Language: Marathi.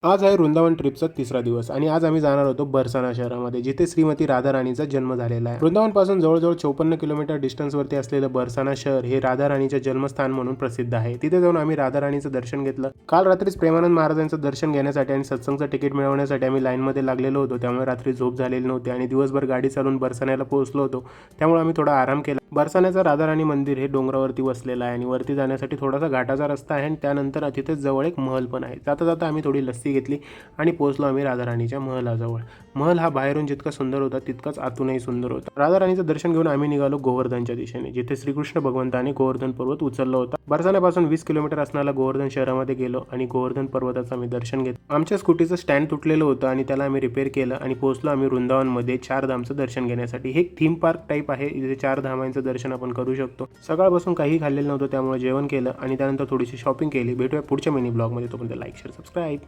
आज आहे वृंदावन ट्रिपचा तिसरा दिवस आणि आज आम्ही जाणार होतो बरसाना शहरामध्ये, जिथे श्रीमती राधा राणीचा जन्म झालेला आहे. वृंदावनपासून जवळजवळ 54 किलोमीटर डिस्टन्सवरती असलेलं बरसाना शहर हे राधा राणीचे जन्मस्थान म्हणून प्रसिद्ध आहे. तिथे जाऊन आम्ही राधा राणीचं दर्शन घेतलं. काल रात्रीच प्रेमानंद महाराजांचं दर्शन घेण्यासाठी आणि सत्संगचं तिकीट मिळवण्यासाठी आम्ही लाईनमध्ये लागलेलो होतो. त्यामुळे रात्री झोप झालेली नव्हती आणि दिवसभर गाडी चालवून बरसाण्याला पोहोचलो होतो. त्यामुळे आम्ही थोडा आराम केला. बरसाण्याचं राधा राणी मंदिर हे डोंगरावरती वसलेलं आहे आणि वरती जाण्यासाठी थोडासा घाटाचा रस्ता आहे आणि त्यानंतर तिथेच जवळ एक महल पण आहे. जाता जाता आम्ही थोडी लस्सी घेतली आणि पोहोचलो आम्ही राधा राणीच्या महलाजवळ. महल हा बाहेरून जितका सुंदर होता तितकाच आतूनही सुंदर होता. राधा राणीचं दर्शन घेऊन आम्ही निघालो गोवर्धनच्या दिशेने, जिथे श्रीकृष्ण भगवंताने गोवर्धन पर्वत उचलला होता. बरसाण्यापासून 20 किलोमीटर असणारा गोवर्धन शहरामध्ये गेलो आणि गोवर्धन पर्वताचं आम्ही दर्शन घेतलं. आमच्या स्कूटीचं स्टँड तुटलेलं होतं आणि त्याला आम्ही रिपेअर केलं आणि पोहोचलो आम्ही वृंदावनमध्ये 4 धामचं दर्शन घेण्यासाठी. हे एक थीम पार्क टाईप आहे, इथे 4 धामांचं दर्शन आपण करू शकतो. सकाळपासून काही खाल्लेलं नव्हतं, त्यामुळे जेवण केलं आणि त्यानंतर थोडीशी शॉपिंग केली. भेटूया पुढच्या मिनी ब्लॉगमध्ये. तोपर्यंत लाईक शेअर सबस्क्राईब.